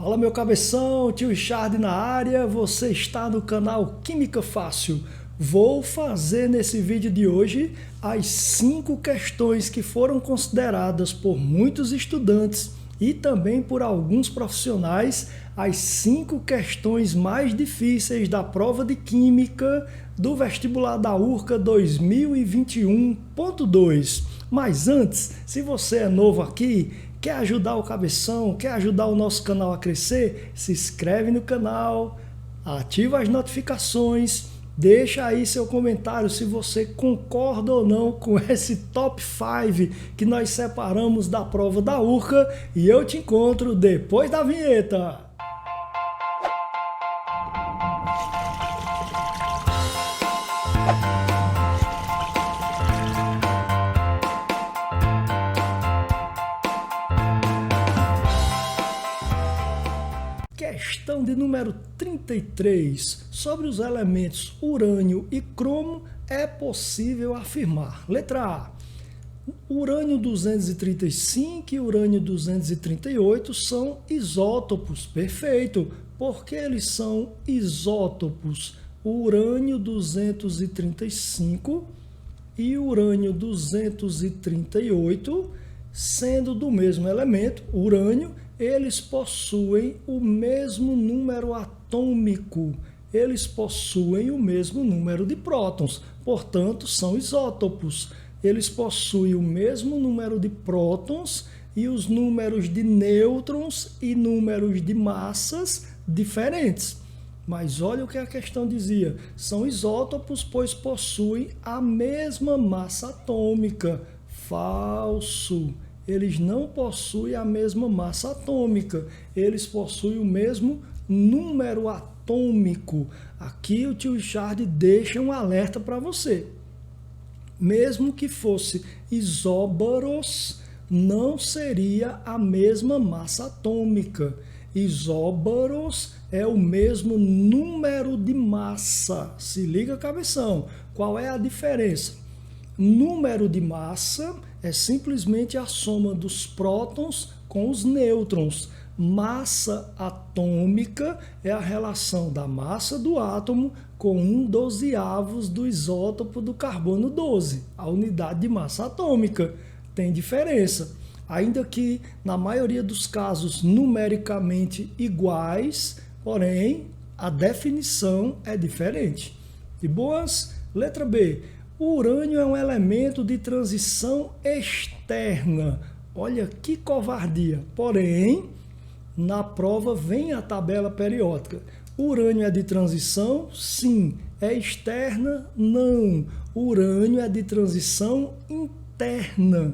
Fala meu cabeção, tio Richard na área, você está no canal Química Fácil. Vou fazer nesse vídeo de hoje as 5 questões que foram consideradas por muitos estudantes e também por alguns profissionais, as 5 questões mais difíceis da prova de Química do vestibular da URCA 2021.2. Mas antes, se você é novo aqui, quer ajudar o cabeção, quer ajudar o nosso canal a crescer, se inscreve no canal, ativa as notificações, deixa aí seu comentário se você concorda ou não com esse top 5 que nós separamos da prova da URCA e eu te encontro depois da vinheta. Questão de número 33. Sobre os elementos urânio e cromo, é possível afirmar. Letra A. Urânio 235 e urânio 238 são isótopos. Perfeito. Porque eles são isótopos. O urânio 235 e o urânio 238, sendo do mesmo elemento, urânio, eles possuem o mesmo número atômico, eles possuem o mesmo número de prótons, portanto, são isótopos. Eles possuem o mesmo número de prótons e os números de nêutrons e números de massas diferentes. Mas olha o que a questão dizia, são isótopos, pois possuem a mesma massa atômica. Falso. Eles não possuem a mesma massa atômica, eles possuem o mesmo número atômico. Aqui o tio Richard deixa um alerta para você. Mesmo que fosse isóbaros, não seria a mesma massa atômica. Isóbaros é o mesmo número de massa. Se liga, cabeção. Qual é a diferença? Número de massa é simplesmente a soma dos prótons com os nêutrons. Massa atômica é a relação da massa do átomo com 1/12 do isótopo do carbono 12, a unidade de massa atômica. Tem diferença. Ainda que, na maioria dos casos, numericamente iguais, porém, a definição é diferente. De boas? Letra B. O urânio é um elemento de transição externa. Olha que covardia. Porém, na prova vem a tabela periódica. O urânio é de transição? Sim. É externa? Não. O urânio é de transição interna.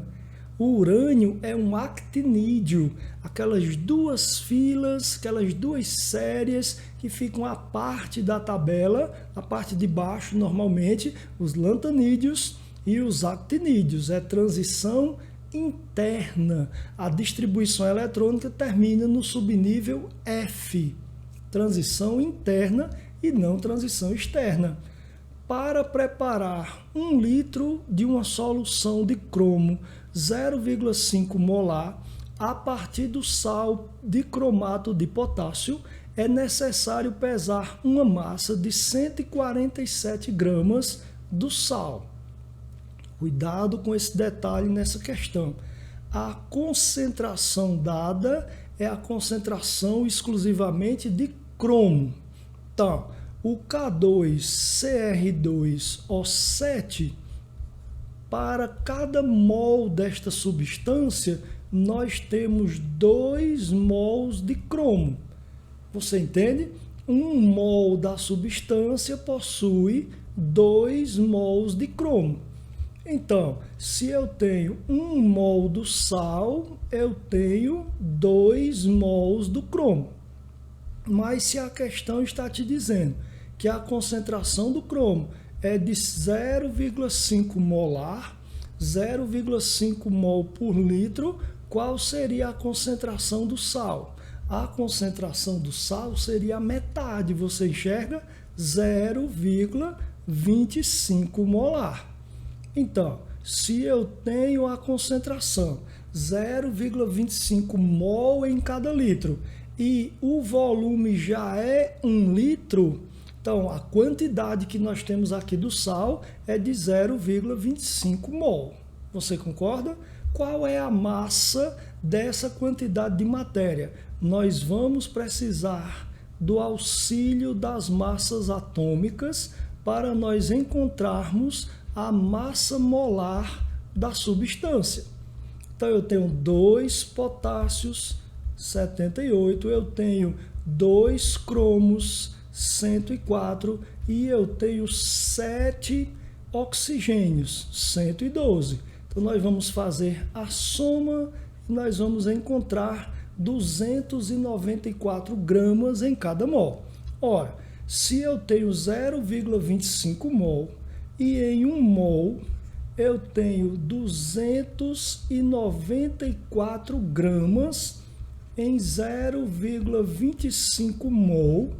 O urânio é um actinídeo, aquelas duas filas, aquelas duas séries que ficam à parte da tabela, a parte de baixo normalmente, os lantanídeos e os actinídeos. É transição interna. A distribuição eletrônica termina no subnível F. Transição interna e não transição externa. Para preparar 1 litro de uma solução de cromo 0,5 molar a partir do sal de cromato de potássio, é necessário pesar uma massa de 147 gramas do sal. Cuidado com esse detalhe nessa questão. A concentração dada é a concentração exclusivamente de cromo. Então, o K2CR2O7, para cada mol desta substância, nós temos 2 mols de cromo. Você entende? 1 mol da substância possui 2 mols de cromo. Então, se eu tenho 1 mol do sal, eu tenho 2 mols do cromo. Mas se a questão está te dizendo que a concentração do cromo é de 0,5 molar, 0,5 mol por litro, qual seria a concentração do sal? A concentração do sal seria a metade, você enxerga? 0,25 molar. Então, se eu tenho a concentração 0,25 mol em cada litro, e o volume já é 1 litro, então a quantidade que nós temos aqui do sal é de 0,25 mol. Você concorda? Qual é a massa dessa quantidade de matéria? Nós vamos precisar do auxílio das massas atômicas para nós encontrarmos a massa molar da substância. Então eu tenho 2 potássios, 78, eu tenho 2 cromos, 104, e eu tenho 7 oxigênios, 112. Então nós vamos fazer a soma e nós vamos encontrar 294 gramas em cada mol. Ora, se eu tenho 0,25 mol e em 1 mol eu tenho 294 gramas em 0,25 mol,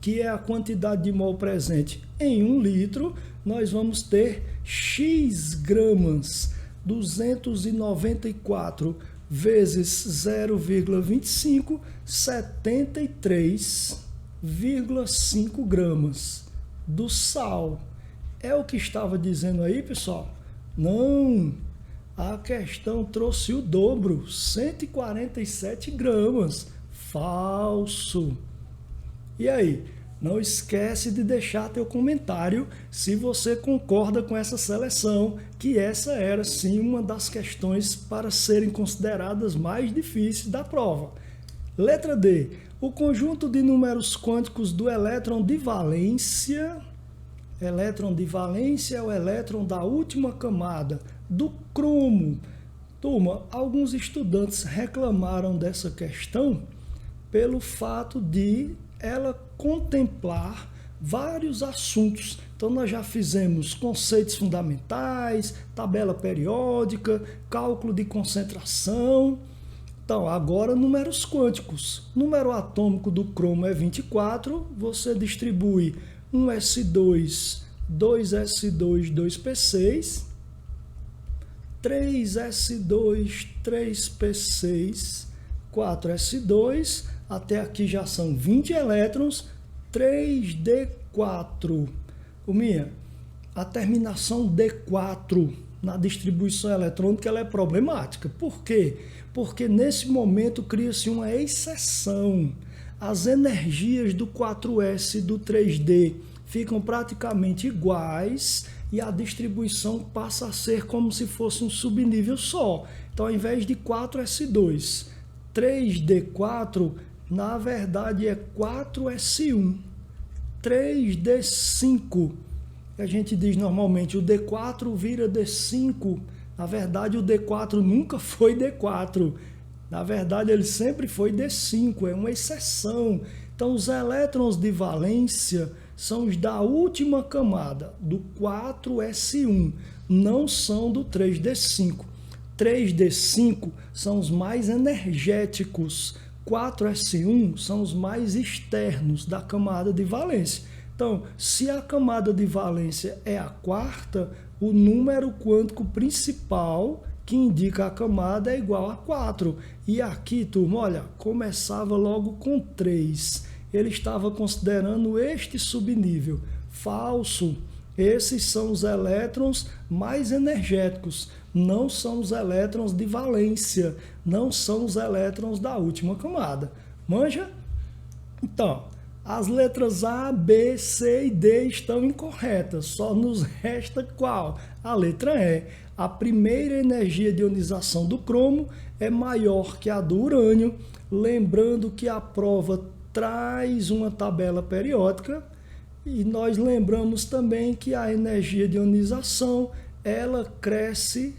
que é a quantidade de mol presente em 1 litro, nós vamos ter X gramas. 294 vezes 0,25, 73,5 gramas do sal. É o que estava dizendo aí, pessoal? Não, a questão trouxe o dobro, 147 gramas. Falso. E aí? Não esquece de deixar teu comentário se você concorda com essa seleção, que essa era sim uma das questões para serem consideradas mais difíceis da prova. Letra D. O conjunto de números quânticos do elétron de valência. Elétron de valência é o elétron da última camada do cromo. Turma, alguns estudantes reclamaram dessa questão pelo fato de ela contemplar vários assuntos. Então nós já fizemos conceitos fundamentais, tabela periódica, cálculo de concentração. Então agora números quânticos. Número atômico do cromo é 24, você distribui 1s2, 2s2, 2p6, 3s2, 3p6, 4s2, até aqui já são 20 elétrons, 3d4. A terminação D4 na distribuição eletrônica ela é problemática. Por quê? Porque nesse momento cria-se uma exceção. As energias do 4s e do 3d ficam praticamente iguais e a distribuição passa a ser como se fosse um subnível só. Então, ao invés de 4s2, 3d4, na verdade é 4s1, 3d5. A gente diz normalmente o D4 vira D5. Na verdade o D4 nunca foi D4. Na verdade ele sempre foi D5, é uma exceção. Então os elétrons de valência são os da última camada, do 4s1, não são do 3d5. 3d5 são os mais energéticos. 4s1 são os mais externos da camada de valência. Então, se a camada de valência é a quarta, o número quântico principal que indica a camada é igual a 4. E aqui, turma, olha, começava logo com 3. Ele estava considerando este subnível. Falso. Esses são os elétrons mais energéticos, não são os elétrons de valência, não são os elétrons da última camada. Manja? Então, as letras A, B, C e D estão incorretas, só nos resta qual? A letra E. A primeira energia de ionização do cromo é maior que a do urânio, lembrando que a prova traz uma tabela periódica. E nós lembramos também que a energia de ionização, ela cresce,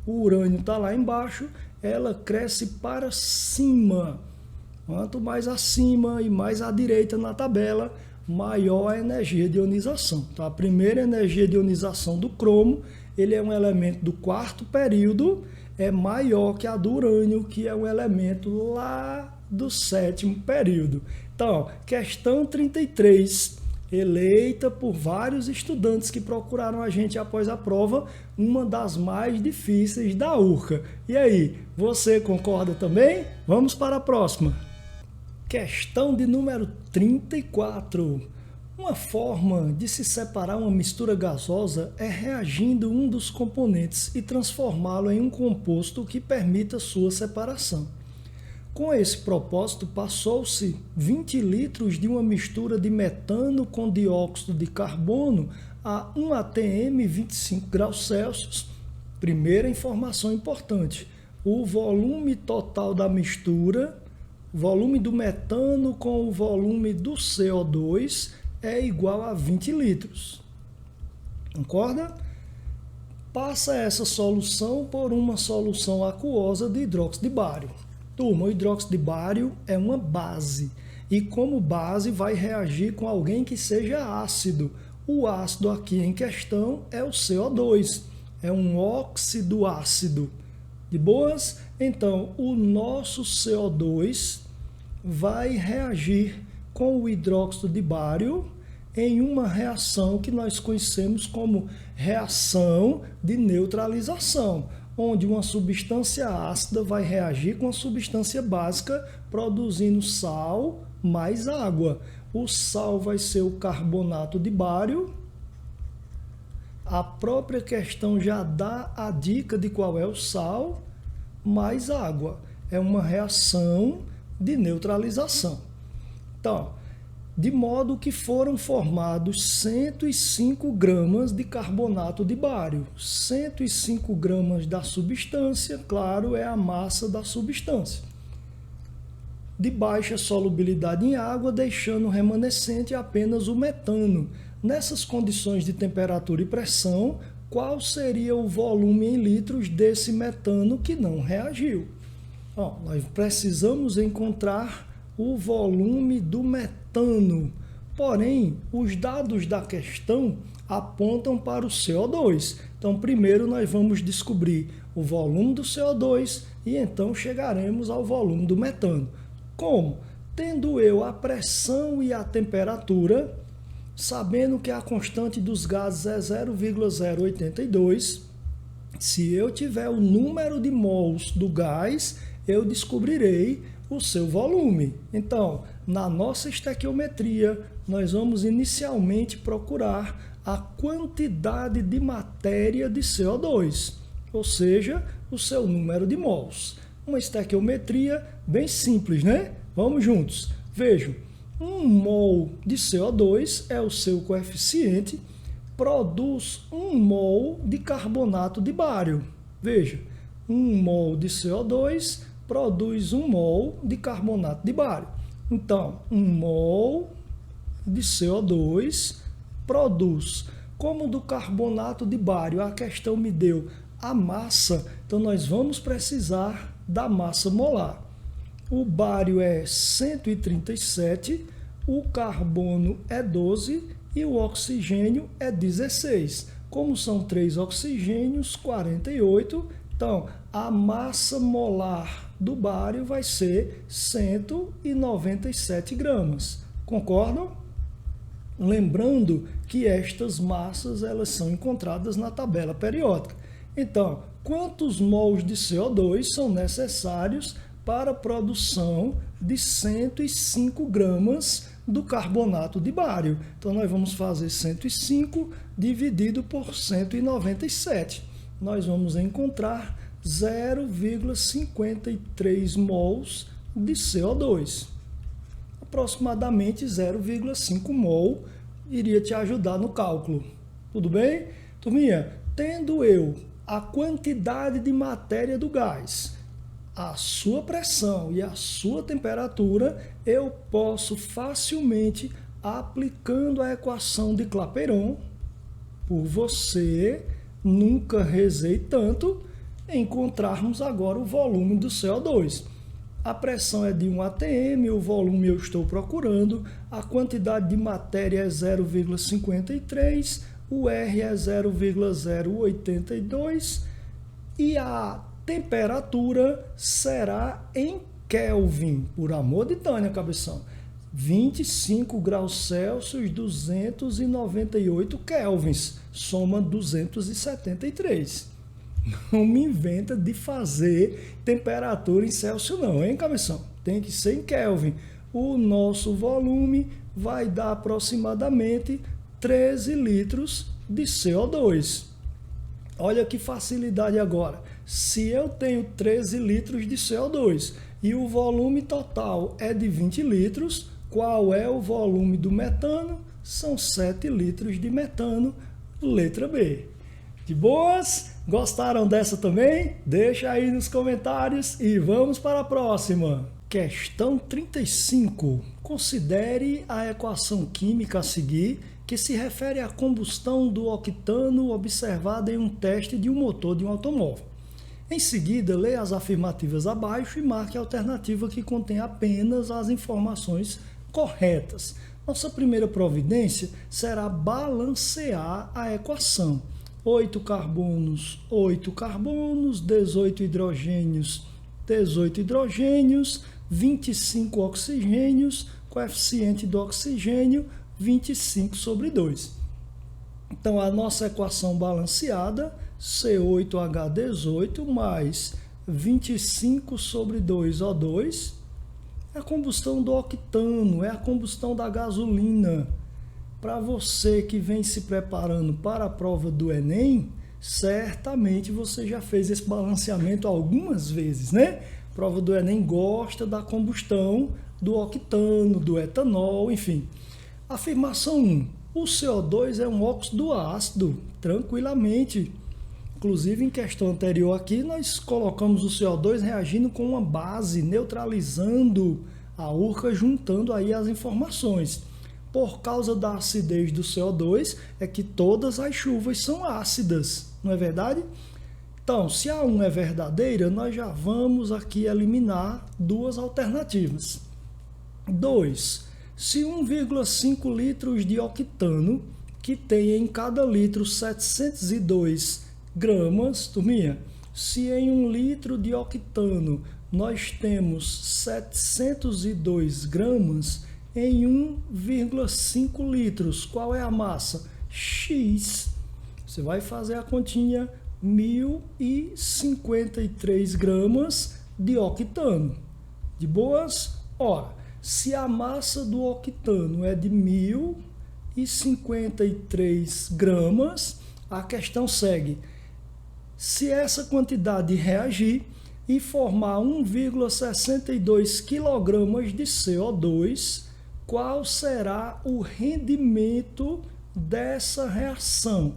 o urânio está lá embaixo, ela cresce para cima. Quanto mais acima e mais à direita na tabela, maior a energia de ionização. Então, a primeira energia de ionização do cromo, ele é um elemento do quarto período, é maior que a do urânio, que é um elemento lá do sétimo período. Então, questão 33, eleita por vários estudantes que procuraram a gente após a prova, uma das mais difíceis da URCA. E aí, você concorda também? Vamos para a próxima. Questão de número 34. Uma forma de se separar uma mistura gasosa é reagindo um dos componentes e transformá-lo em um composto que permita sua separação. Com esse propósito, passou-se 20 litros de uma mistura de metano com dióxido de carbono a 1 atm 25 graus Celsius. Primeira informação importante: o volume total da mistura, volume do metano com o volume do CO2 é igual a 20 litros. Concorda? Passa essa solução por uma solução aquosa de hidróxido de bário. Turma, o hidróxido de bário é uma base e como base vai reagir com alguém que seja ácido. O ácido aqui em questão é o CO2, é um óxido ácido. De boas? Então, o nosso CO2 vai reagir com o hidróxido de bário em uma reação que nós conhecemos como reação de neutralização, onde uma substância ácida vai reagir com a substância básica, produzindo sal mais água. O sal vai ser o carbonato de bário. A própria questão já dá a dica de qual é o sal mais água. É uma reação de neutralização. Então, de modo que foram formados 105 gramas de carbonato de bário. 105 gramas da substância, claro, é a massa da substância. De baixa solubilidade em água, deixando remanescente apenas o metano. Nessas condições de temperatura e pressão, qual seria o volume em litros desse metano que não reagiu? Nós precisamos encontrar o volume do metano. Porém, os dados da questão apontam para o CO2. Então, primeiro nós vamos descobrir o volume do CO2 e então chegaremos ao volume do metano. Como? Tendo eu a pressão e a temperatura, sabendo que a constante dos gases é 0,082, se eu tiver o número de mols do gás, eu descobrirei o seu volume. Então, na nossa estequiometria, nós vamos inicialmente procurar a quantidade de matéria de CO2, ou seja, o seu número de mols. Uma estequiometria bem simples, né? Vamos juntos. Vejam, 1 mol de CO2 é o seu coeficiente, produz 1 mol de carbonato de bário. Veja, 1 mol de CO2 produz 1 mol de carbonato de bário. Então, 1 mol de CO2 produz. Como do carbonato de bário a questão me deu a massa, então nós vamos precisar da massa molar. O bário é 137, o carbono é 12 e o oxigênio é 16. Como são 3 oxigênios, 48. Então, a massa molar do bário vai ser 197 gramas. Concordam? Lembrando que estas massas elas são encontradas na tabela periódica. Então, quantos mols de CO2 são necessários para a produção de 105 gramas do carbonato de bário? Então, nós vamos fazer 105 dividido por 197. Nós vamos encontrar 0,53 mols de CO2. Aproximadamente 0,5 mol iria te ajudar no cálculo. Tudo bem? Turminha, tendo eu a quantidade de matéria do gás, a sua pressão e a sua temperatura, eu posso facilmente, aplicando a equação de Clapeyron, por você, nunca rezei tanto, encontrarmos agora o volume do CO2. A pressão é de 1 atm, o volume eu estou procurando, a quantidade de matéria é 0,53, o R é 0,082 e a temperatura será em Kelvin, por amor de Tânia, cabeção. 25 graus Celsius, 298 kelvins, soma 273. Não me inventa de fazer temperatura em Celsius não, hein, cabeção? Tem que ser em Kelvin. o nosso volume vai dar aproximadamente 13 litros de CO2. Olha que facilidade agora. Se eu tenho 13 litros de CO2 e o volume total é de 20 litros, qual é o volume do metano? São 7 litros de metano, letra B. De boas? Gostaram dessa também? Deixa aí nos comentários e vamos para a próxima. Questão 35. Considere a equação química a seguir, que se refere à combustão do octano observada em um teste de um motor de um automóvel. Em seguida, leia as afirmativas abaixo e marque a alternativa que contém apenas as informações corretas. Nossa primeira providência será balancear a equação. 8 carbonos, 18 hidrogênios, 18 hidrogênios, 25 oxigênios, coeficiente do oxigênio, 25 sobre 2. Então, a nossa equação balanceada, C8H18 mais 25 sobre 2O2, é a combustão do octano, é a combustão da gasolina. Para você que vem se preparando para a prova do Enem, certamente você já fez esse balanceamento algumas vezes, né? A prova do Enem gosta da combustão do octano, do etanol, enfim. Afirmação 1. O CO2 é um óxido ácido, tranquilamente. Inclusive, em questão anterior aqui, nós colocamos o CO2 reagindo com uma base, neutralizando a Urca, juntando aí as informações. Por causa da acidez do CO2, é que todas as chuvas são ácidas, não é verdade? Então, se a 1 é verdadeira, nós já vamos aqui eliminar duas alternativas. 2. Se 1,5 litros de octano, que tem em cada litro 702 gramas, turminha, se em 1 litro de octano nós temos 702 gramas, em 1,5 litros, qual é a massa? X. Você vai fazer a continha, 1.053 gramas de octano. De boas? Ora, se a massa do octano é de 1.053 gramas, a questão segue. Se essa quantidade reagir e formar 1,62 kg de CO2, qual será o rendimento dessa reação?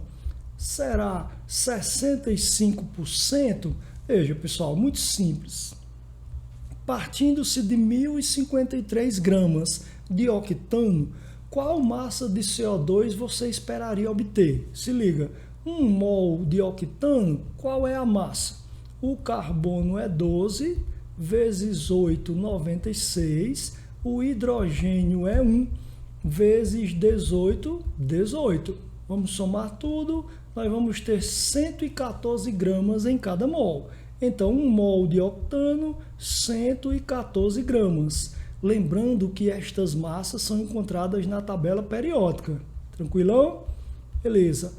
Será 65%? Veja, pessoal, muito simples. Partindo-se de 1.053 gramas de octano, qual massa de CO2 você esperaria obter? Se liga, 1 mol de octano, qual é a massa? O carbono é 12, vezes 8, 96. O hidrogênio é 1, vezes 18, 18. Vamos somar tudo, nós vamos ter 114 gramas em cada mol. Então, 1 mol de octano, 114 gramas. Lembrando que estas massas são encontradas na tabela periódica. Tranquilão? Beleza.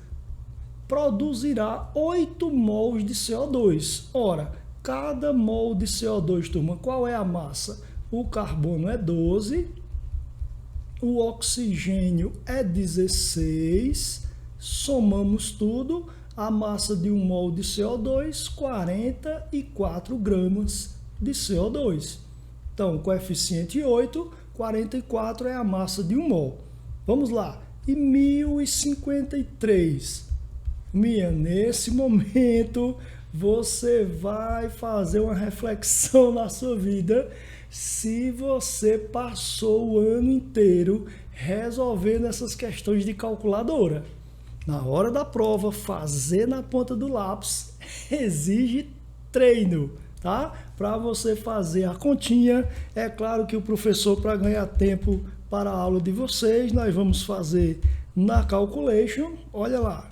Produzirá 8 mols de CO2. Ora, cada mol de CO2, turma, qual é a massa? O carbono é 12, o oxigênio é 16, somamos tudo, a massa de 1 mol de CO2, 44 gramas de CO2. Então, coeficiente 8, 44 é a massa de 1 mol. Vamos lá, e 1053. Nesse momento, você vai fazer uma reflexão na sua vida se você passou o ano inteiro resolvendo essas questões de calculadora. Na hora da prova, fazer na ponta do lápis exige treino, tá? Para você fazer a continha, é claro que o professor, para ganhar tempo para a aula de vocês, nós vamos fazer na calculation, olha lá,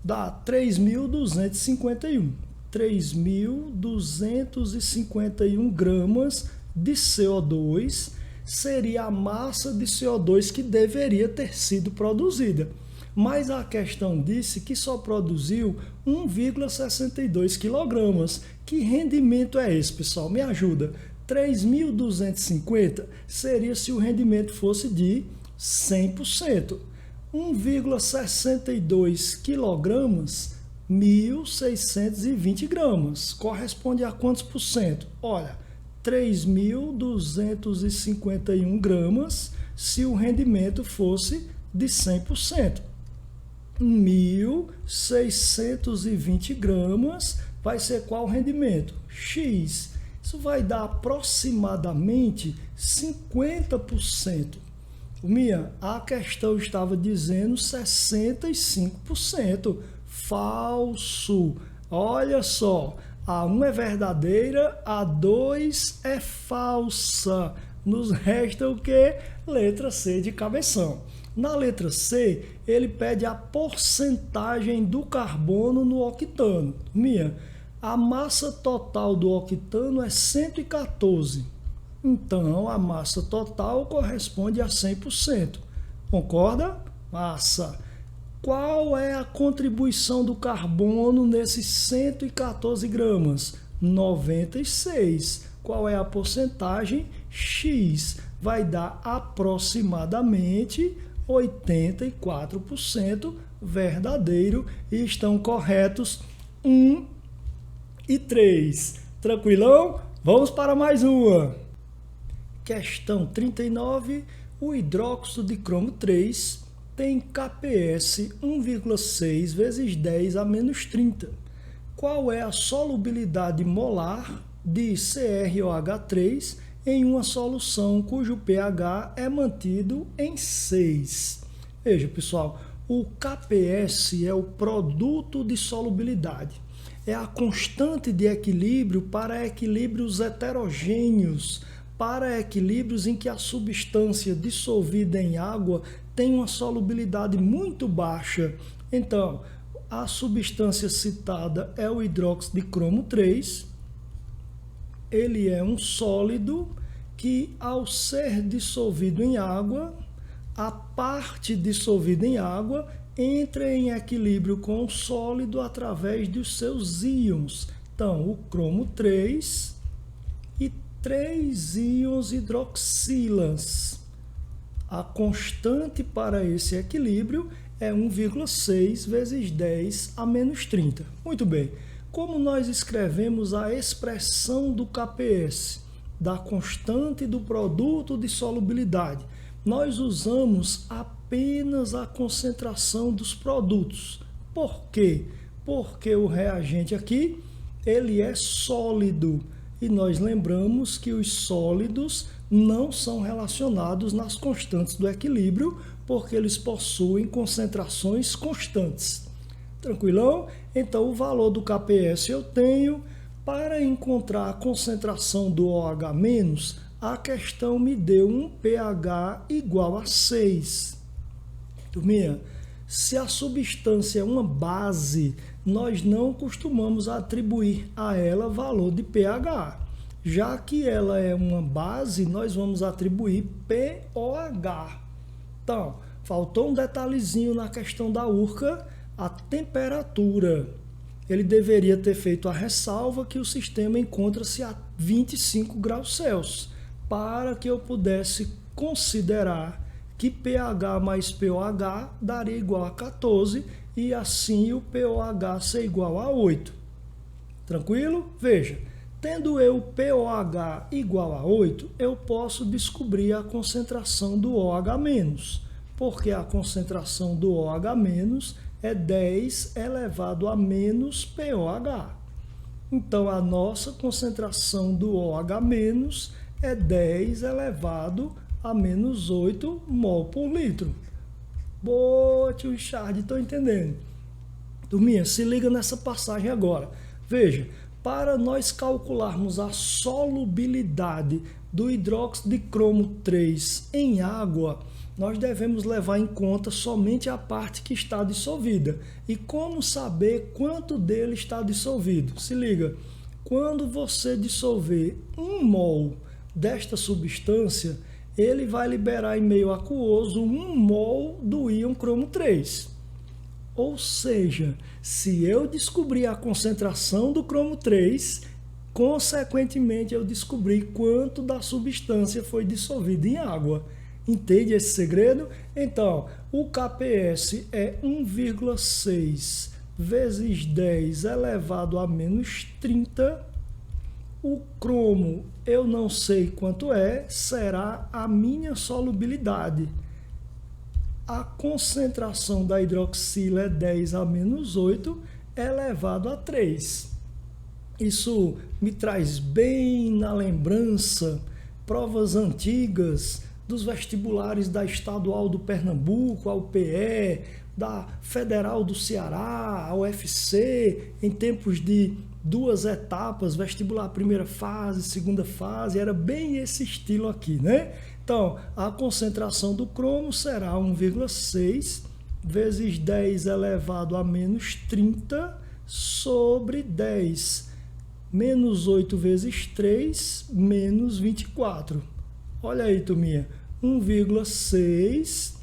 dá 3.251. 3.251 gramas de CO2 seria a massa de CO2 que deveria ter sido produzida. Mas a questão disse que só produziu 1,62 kg. Que rendimento é esse, pessoal? Me ajuda. 3.250 seria se o rendimento fosse de 100%. 1,62 quilogramas, 1.620 gramas. Corresponde a quantos por cento? Olha, 3.251 gramas se o rendimento fosse de 100%. 1.620 gramas vai ser qual rendimento? X. Isso vai dar aproximadamente 50%. A questão estava dizendo 65%. Falso. Olha só, a 1 é verdadeira, a 2 é falsa. Nos resta o quê? Letra C de cabeção. Na letra C, ele pede a porcentagem do carbono no octano. A massa total do octano é 114. Então, a massa total corresponde a 100%. Concorda? Massa. Qual é a contribuição do carbono nesses 114 gramas? 96. Qual é a porcentagem? X. Vai dar aproximadamente 84% verdadeiro e estão corretos 1 e 3. Tranquilão? Vamos para mais uma. Questão 39. O hidróxido de cromo 3 tem KPS 1,6 vezes 10 a menos 30. Qual é a solubilidade molar de CrOH3 em uma solução cujo pH é mantido em 6? Veja, pessoal, o KPS é o produto de solubilidade. É a constante de equilíbrio para equilíbrios heterogêneos, para equilíbrios em que a substância dissolvida em água tem uma solubilidade muito baixa. Então, a substância citada é o hidróxido de cromo 3. Ele é um sólido que, ao ser dissolvido em água, a parte dissolvida em água entra em equilíbrio com o sólido através dos seus íons. Então, o cromo 3 e 3 íons hidroxilas. A constante para esse equilíbrio é 1,6 vezes 10 a menos 30. Muito bem. Como nós escrevemos a expressão do KPS, da constante do produto de solubilidade? Nós usamos apenas a concentração dos produtos. Por quê? Porque o reagente aqui, ele é sólido. E nós lembramos que os sólidos não são relacionados nas constantes do equilíbrio, porque eles possuem concentrações constantes. Tranquilão? Então, o valor do KPS eu tenho. Para encontrar a concentração do OH-, a questão me deu um pH igual a 6. Turminha, se a substância é uma base, nós não costumamos atribuir a ela valor de pH. Já que ela é uma base, nós vamos atribuir pOH. Então, faltou um detalhezinho na questão da Urca, a temperatura. Ele deveria ter feito a ressalva que o sistema encontra-se a 25 graus Celsius, para que eu pudesse considerar que pH mais pOH daria igual a 14 e assim o pOH ser igual a 8. Tranquilo? Veja, tendo eu pOH igual a 8, eu posso descobrir a concentração do OH-, porque a concentração do OH- é 10 elevado a menos pOH. Então, a nossa concentração do OH- é 10 elevado a menos 8 mol por litro. Boa, tio Richard, estou entendendo. Turminha, se liga nessa passagem agora. Veja, para nós calcularmos a solubilidade do hidróxido de cromo 3 em água, nós devemos levar em conta somente a parte que está dissolvida. E como saber quanto dele está dissolvido? Se liga, quando você dissolver 1 mol desta substância, ele vai liberar em meio aquoso 1 mol do íon cromo 3. Ou seja, se eu descobrir a concentração do cromo 3, Consequentemente, eu descobri quanto da substância foi dissolvida em água. Entende esse segredo? Então, o KPS é 1,6 vezes 10 elevado a menos 30. O cromo, eu não sei quanto é, será a minha solubilidade. A concentração da hidroxila é 10 a menos 8 elevado a 3. Isso me traz bem na lembrança provas antigas dos vestibulares da Estadual do Pernambuco, a UPE, da Federal do Ceará, a UFC, em tempos de 2 etapas, vestibular primeira fase, segunda fase, era bem esse estilo aqui, né? Então, a concentração do cromo será 1,6 vezes 10 elevado a menos 30 sobre 10. Menos 8 vezes 3, menos 24. Olha aí, turminha. 1,6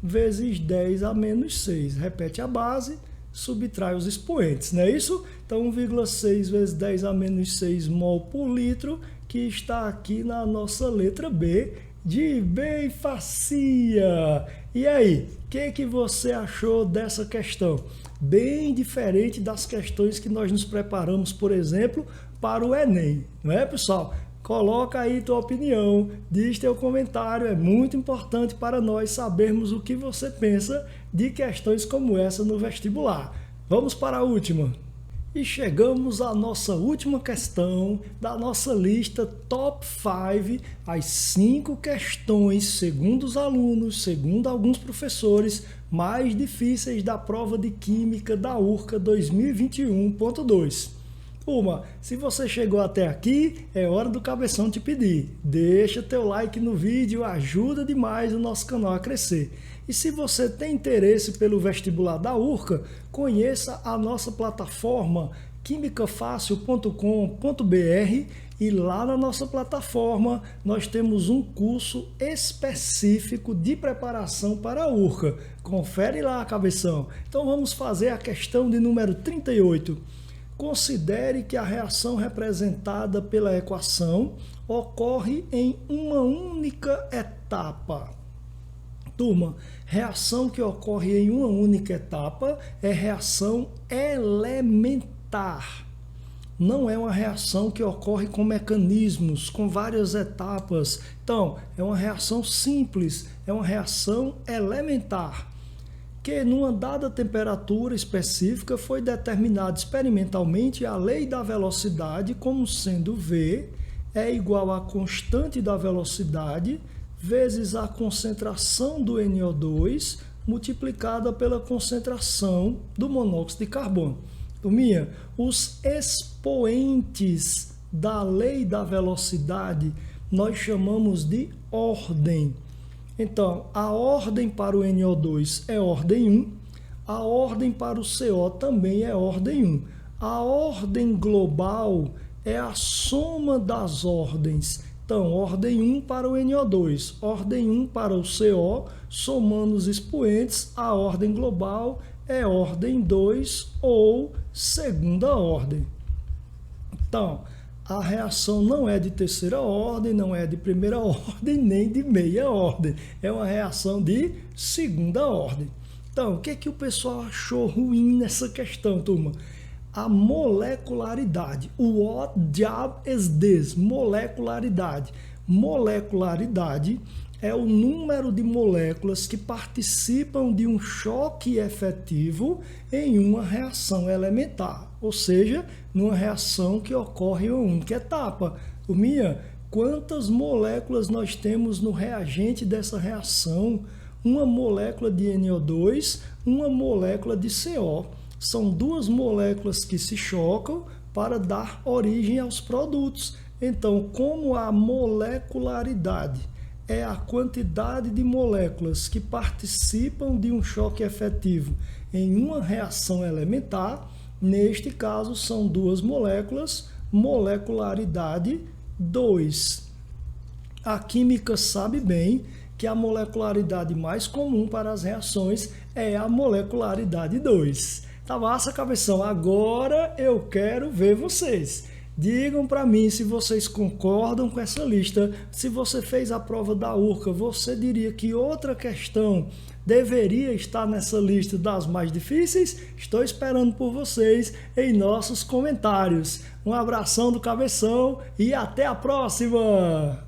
vezes 10 a menos 6. Repete a base, subtrai os expoentes, não é isso? Então, 1,6 vezes 10 a menos 6 mol por litro, que está aqui na nossa letra B, de bem facia. E aí, o que você achou dessa questão? Bem diferente das questões que nós nos preparamos, por exemplo, para o Enem, não é, pessoal? Coloca aí tua opinião, diz teu comentário, é muito importante para nós sabermos o que você pensa de questões como essa no vestibular. Vamos para a última. E chegamos à nossa última questão da nossa lista Top 5, as 5 questões, segundo os alunos, segundo alguns professores, mais difíceis da prova de Química da URCA 2021.2. Turma, se você chegou até aqui, é hora do Cabeção te pedir. Deixa teu like no vídeo, ajuda demais o nosso canal a crescer. E se você tem interesse pelo vestibular da URCA, conheça a nossa plataforma quimicafacil.com.br e lá na nossa plataforma nós temos um curso específico de preparação para a URCA. Confere lá, cabeção. Então vamos fazer a questão de número 38. Considere que a reação representada pela equação ocorre em uma única etapa. Turma, reação que ocorre em uma única etapa é reação elementar. Não é uma reação que ocorre com mecanismos, com várias etapas. Então, é uma reação simples, é uma reação elementar, que numa dada temperatura específica foi determinada experimentalmente a lei da velocidade como sendo V é igual à constante da velocidade vezes a concentração do NO2 multiplicada pela concentração do monóxido de carbono. Turminha, os expoentes da lei da velocidade nós chamamos de ordem. Então, a ordem para o NO2 é ordem 1, a ordem para o CO também é ordem 1. A ordem global é a soma das ordens. Então, ordem 1 para o NO2, ordem 1 para o CO, somando os expoentes, a ordem global é ordem 2 ou segunda ordem. Então, a reação não é de terceira ordem, não é de primeira ordem, nem de meia ordem. É uma reação de segunda ordem. Então, o que o pessoal achou ruim nessa questão, turma? A molecularidade. What job is this? Molecularidade. Molecularidade é o número de moléculas que participam de um choque efetivo em uma reação elementar, ou seja, numa reação que ocorre em uma única etapa. Turminha, quantas moléculas nós temos no reagente dessa reação? Uma molécula de NO2, uma molécula de CO. São 2 moléculas que se chocam para dar origem aos produtos. Então, como a molecularidade é a quantidade de moléculas que participam de um choque efetivo em uma reação elementar, neste caso são 2 moléculas, molecularidade 2. A química sabe bem que a molecularidade mais comum para as reações é a molecularidade 2. Tá massa, cabeção? Agora eu quero ver vocês. Digam para mim se vocês concordam com essa lista. Se você fez a prova da URCA, você diria que outra questão deveria estar nessa lista das mais difíceis? Estou esperando por vocês em nossos comentários. Um abração do Cabeção e até a próxima!